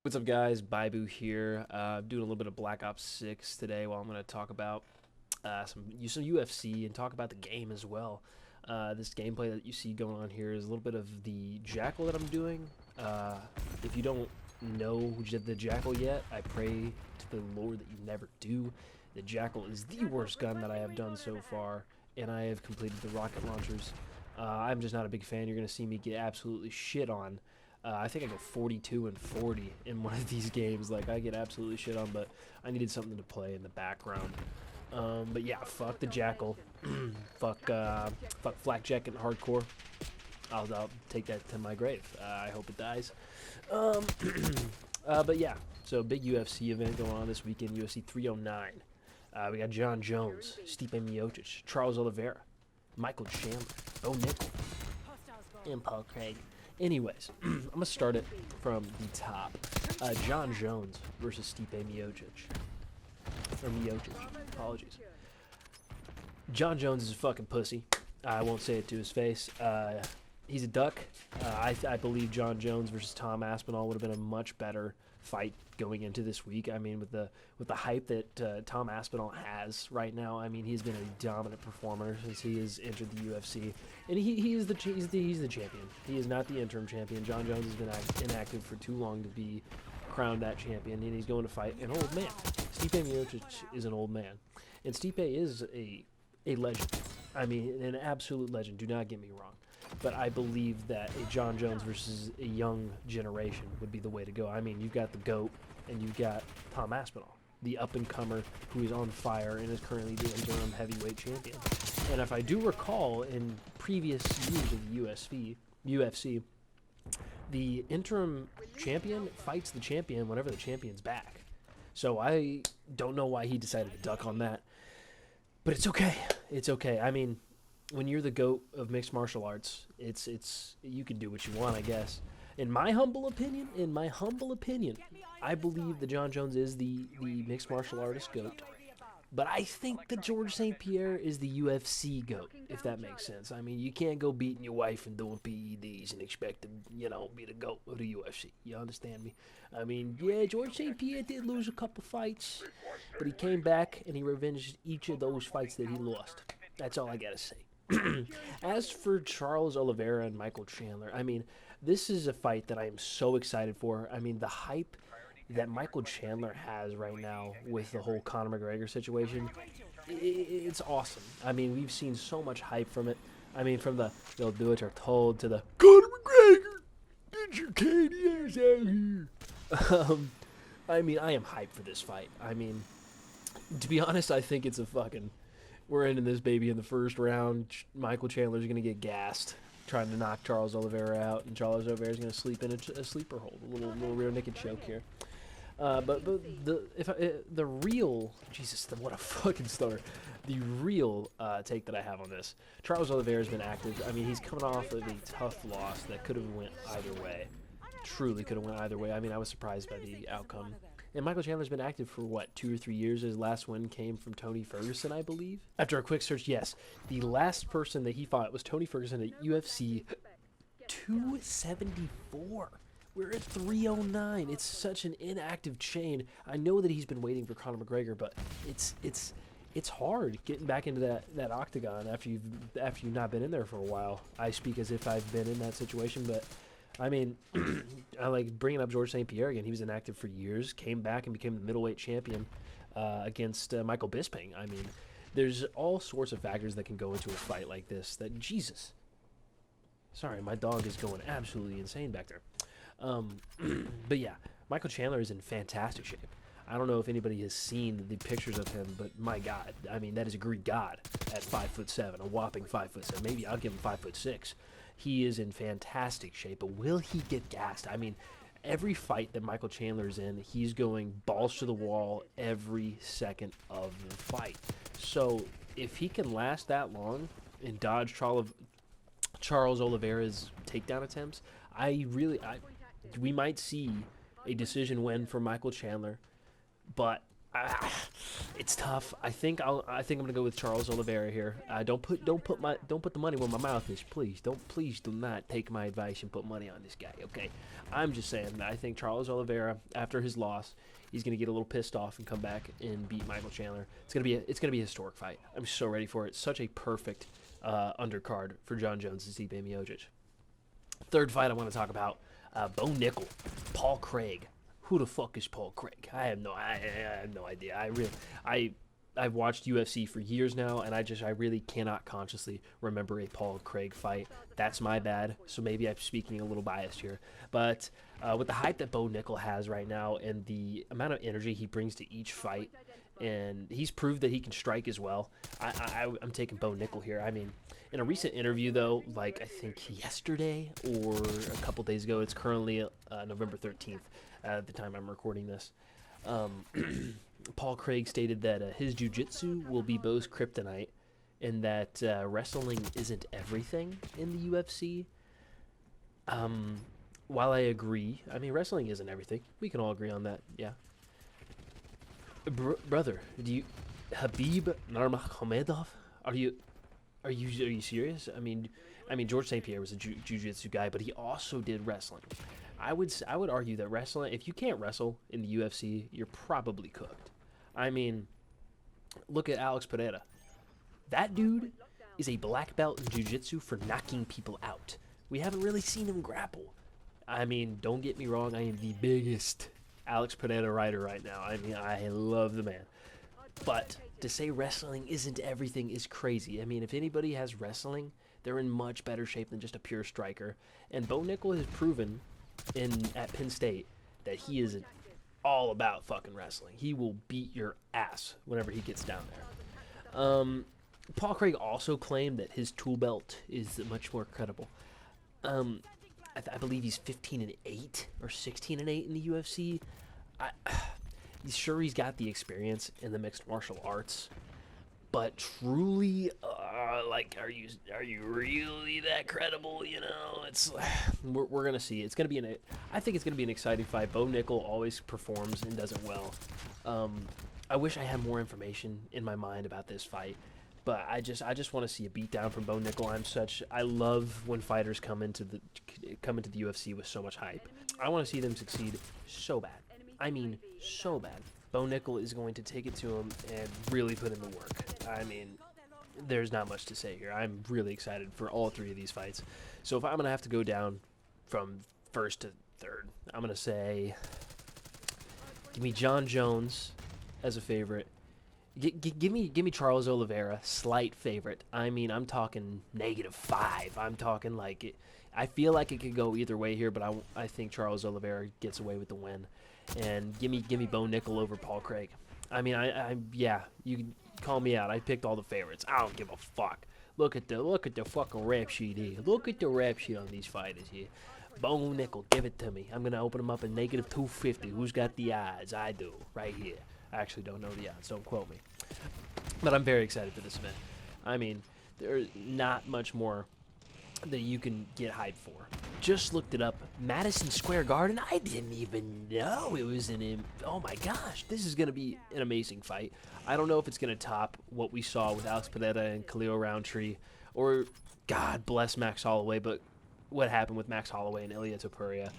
What's up, guys? Baibu here. Doing a little bit of Black Ops 6 today. While I'm going to talk about some UFC and talk about the game as well. This gameplay that you see going on here is a little bit of the Jackal that I'm doing. If you don't know the Jackal yet, I pray to the Lord that you never do. The Jackal is the worst gun that I have done so far, and I have completed the rocket launchers. I'm just not a big fan. You're going to see me get absolutely shit on. I think I go 42 and 40 in one of these games. Like, I get absolutely shit on, but I needed something to play in the background. But yeah, fuck the Jackal. fuck Flak Jacket and Hardcore. I'll take that to my grave. I hope it dies. But yeah, so big UFC event going on this weekend, UFC 309. We got John Jones, Stipe Miocic, Charles Oliveira, Michael Chandler, Bo Nickel, and Paul Craig. Anyways, I'm going to start it from the top. John Jones versus Stipe Miocic. Or Miocic. Apologies. John Jones is a fucking pussy. I won't say it to his face. He's a duck. I believe John Jones versus Tom Aspinall would have been a much better fight going into this week. I mean, with the hype that Tom Aspinall has right now, I mean, he's been a dominant performer since he has entered the UFC, and he's the champion. He is not the interim champion. John Jones has been inactive for too long to be crowned that champion, and he's going to fight an old man. Stipe Miocic is an old man, and Stipe is a legend. I mean, an absolute legend. Do not get me wrong. But I believe that a John Jones versus a young generation would be the way to go. I mean, you've got the GOAT, and you've got Tom Aspinall, the up-and-comer who is on fire and is currently the interim heavyweight champion. And if I do recall, in previous years of the UFC, the interim champion fights the champion whenever the champion's back. So I don't know why he decided to duck on that. But it's okay. It's okay. I mean, when you're the GOAT of mixed martial arts, it's you can do what you want, I guess. In my humble opinion, I believe that John Jones is the mixed martial artist GOAT. But I think that George St. Pierre is the UFC GOAT, if that makes sense. I mean, you can't go beating your wife and doing PEDs and expect to, be the GOAT of the UFC. You understand me? I mean, yeah, George St. Pierre did lose a couple fights, but he came back and he revenged each of those fights that he lost. That's all I gotta say. As for Charles Oliveira and Michael Chandler, I mean, this is a fight that I am so excited for. I mean, the hype that Michael Chandler has right now with the whole Conor McGregor situation, it's awesome. I mean, we've seen so much hype from it. I mean, from the they'll do it or told to the Conor McGregor, get your candy ass out here. I mean, I am hyped for this fight. I mean, to be honest, I think it's a fucking... We're ending this baby in the first round. Michael Chandler's going to get gassed, trying to knock Charles Oliveira out, and Charles Oliveira's going to sleep in a sleeper hold, a little rear naked choke here. But the real what a fucking stutter. The real take that I have on this, Charles Oliveira's been active. I mean, he's coming off of a tough loss that could have went either way. Truly could have went either way. I mean, I was surprised by the outcome. And Michael Chandler's been active for, 2 or 3 years? His last win came from Tony Ferguson, I believe. After a quick search, yes. The last person that he fought was Tony Ferguson at UFC 274. We're at 309. It's such an inactive chain. I know that he's been waiting for Conor McGregor, but it's hard getting back into that octagon after you've not been in there for a while. I speak as if I've been in that situation, but... I mean, I like bringing up George St. Pierre again. He was inactive for years, came back and became the middleweight champion against Michael Bisping. I mean, there's all sorts of factors that can go into a fight like this. Jesus. Sorry, my dog is going absolutely insane back there. But yeah, Michael Chandler is in fantastic shape. I don't know if anybody has seen the pictures of him, but my God, I mean, that is a Greek god at 5'7", a whopping 5'7". Maybe I'll give him 5'6". He is in fantastic shape, but will he get gassed? I mean, every fight that Michael Chandler's in, he's going balls to the wall every second of the fight. So if he can last that long and dodge Charles Oliveira's takedown attempts, we might see a decision win for Michael Chandler, but It's tough. I think I'm gonna go with Charles Oliveira here. Don't put the money where my mouth is, please. Please do not take my advice and put money on this guy. Okay, I'm just saying that I think Charles Oliveira, after his loss, he's gonna get a little pissed off and come back and beat Michael Chandler. It's gonna be a historic fight. I'm so ready for it. Such a perfect undercard for John Jones and Stipe Miocic. Third fight I want to talk about: Bo Nickel, Paul Craig. Who the fuck is Paul Craig? I have no idea. I've watched UFC for years now, and I really cannot consciously remember a Paul Craig fight. That's my bad. So maybe I'm speaking a little biased here. But with the hype that Bo Nickel has right now and the amount of energy he brings to each fight, and he's proved that he can strike as well, I'm taking Bo Nickel here. I mean, in a recent interview, though, like I think yesterday or a couple days ago, it's currently November 13th. At the time I'm recording this, Paul Craig stated that his jiu-jitsu will be Bo's kryptonite, and that wrestling isn't everything in the UFC. While I agree, I mean, wrestling isn't everything. We can all agree on that, yeah. Brother, Habib Nurmagomedov? Are you serious? I mean, George St. Pierre was a jiu-jitsu guy, but he also did wrestling. I would argue that wrestling, if you can't wrestle in the UFC, you're probably cooked. I mean, look at Alex Pereira. That dude is a black belt in jiu-jitsu for knocking people out. We haven't really seen him grapple. I mean, don't get me wrong, I am the biggest Alex Pereira rider right now. I mean, I love the man. But to say wrestling isn't everything is crazy. I mean, if anybody has wrestling, they're in much better shape than just a pure striker. And Bo Nickel has proven at Penn State that he is all about fucking wrestling. He will beat your ass whenever he gets down there. Paul Craig also claimed that his tool belt is much more credible. I believe he's 15-8 or 16-8 in the UFC. Sure, he's got the experience in the mixed martial arts, but truly, like, are you really that credible? You know, it's we're gonna see. It's gonna be I think it's gonna be an exciting fight. Bo Nickel always performs and does it well. I wish I had more information in my mind about this fight, but I just want to see a beatdown from Bo Nickel. I love when fighters come into the UFC with so much hype. I want to see them succeed so bad. I mean, so bad. Bo Nickel is going to take it to him and really put in the work. I mean, there's not much to say here. I'm really excited for all three of these fights. So if I'm going to have to go down from first to third, I'm going to say, give me John Jones as a favorite. Give me Charles Oliveira, slight favorite. I mean, I'm talking -5. I'm talking like it. I feel like it could go either way here, but I think Charles Oliveira gets away with the win. And give me Bo Nickel over Paul Craig. I mean, yeah, you can call me out. I picked all the favorites. I don't give a fuck. Look at the fucking rap sheet here. Look at the rap sheet on these fighters here. Bo Nickel, give it to me. I'm gonna open them up at -250. Who's got the odds? I do, right here. I actually don't know the odds. Don't quote me. But I'm very excited for this event. I mean, there's not much more that you can get hyped for. Just looked it up. Madison Square Garden. I didn't even know it was in him. Oh my gosh, this is going to be an amazing fight. I don't know if it's going to top what we saw with Alex Pereira and Khalil Roundtree, or God bless Max Holloway, but what happened with Max Holloway and Ilia Topuria.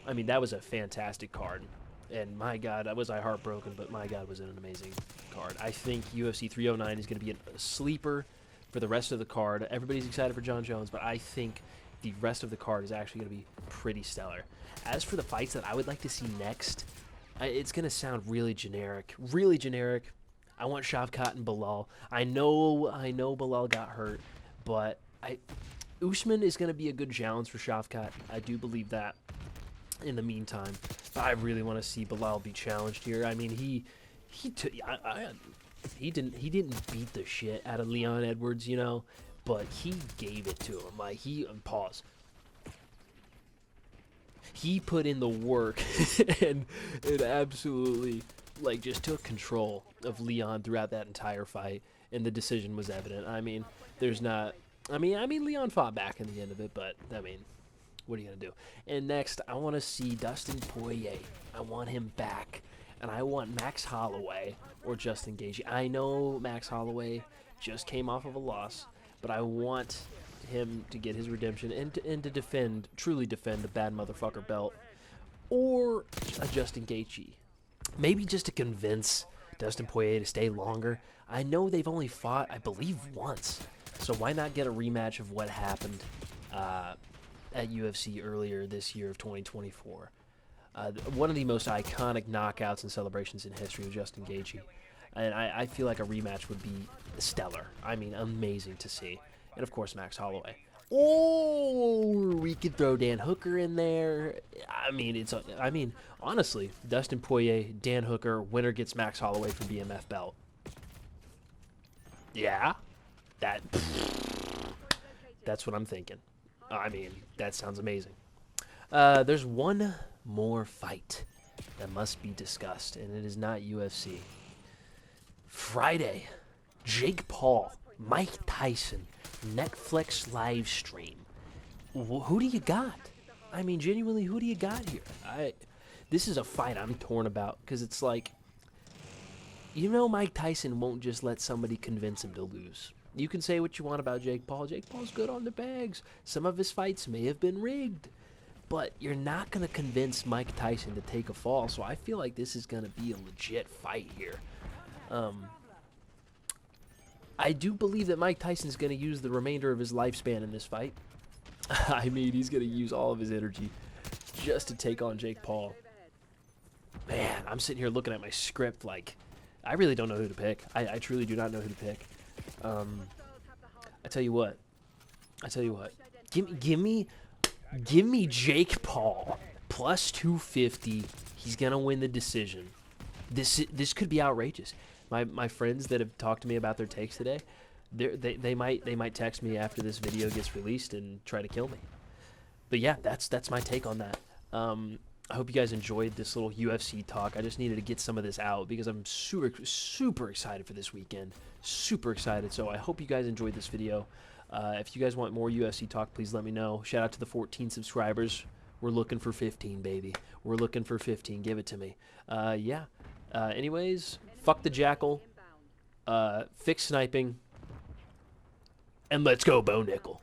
I mean, that was a fantastic card. And my God, was I heartbroken, but my God, was it an amazing card. I think UFC 309 is going to be a sleeper for the rest of the card. Everybody's excited for John Jones, but I think the rest of the card is actually going to be pretty stellar. As for the fights that I would like to see next, it's going to sound really generic. Really generic. I want Shavkat and Bilal. I know Bilal got hurt, but Usman is going to be a good challenge for Shavkat. I do believe that. In the meantime, I really want to see Bilal be challenged here. I mean, he didn't beat the shit out of Leon Edwards, you know, but he gave it to him. Like, pause. He put in the work and it absolutely, like, just took control of Leon throughout that entire fight, and the decision was evident. I mean, Leon fought back in the end of it, but I mean, what are you going to do? And next, I want to see Dustin Poirier. I want him back. and I want Max Holloway or Justin Gaethje. I know Max Holloway just came off of a loss, but I want him to get his redemption and to defend, truly defend the bad motherfucker belt, or a Justin Gaethje. Maybe just to convince Dustin Poirier to stay longer. I know they've only fought, I believe, once, so why not get a rematch of what happened at UFC earlier this year of 2024? One of the most iconic knockouts and celebrations in history of Justin Gaethje. And I feel like a rematch would be stellar. I mean, amazing to see. And, of course, Max Holloway. Or we could throw Dan Hooker in there. I mean, honestly, Dustin Poirier, Dan Hooker, winner gets Max Holloway for BMF belt. Yeah, that's what I'm thinking. I mean, that sounds amazing. There's one more fight that must be discussed, and it is not UFC. Friday, Jake Paul, Mike Tyson, Netflix live stream. Who do you got? I mean, genuinely, who do you got here? This is a fight I'm torn about, because it's like, you know, Mike Tyson won't just let somebody convince him to lose. You can say what you want about Jake Paul. Jake Paul's good on the bags. Some of his fights may have been rigged. But you're not going to convince Mike Tyson to take a fall, so I feel like this is going to be a legit fight here. I do believe that Mike Tyson's going to use the remainder of his lifespan in this fight. I mean, he's going to use all of his energy just to take on Jake Paul. Man, I'm sitting here looking at my script like, I really don't know who to pick. I truly do not know who to pick. I tell you what. Give me Jake Paul plus 250. He's gonna win the decision. This could be outrageous. My friends that have talked to me about their takes today, they might text me after this video gets released and try to kill me. But yeah, that's my take on that. I hope you guys enjoyed this little UFC talk. I just needed to get some of this out because I'm super excited for this weekend. Super excited. So I hope you guys enjoyed this video. If you guys want more UFC talk, please let me know. Shout out to the 14 subscribers. We're looking for 15, baby. We're looking for 15. Give it to me. Yeah. Anyways, fuck the jackal. Fix sniping. And let's go, Bo Nickel.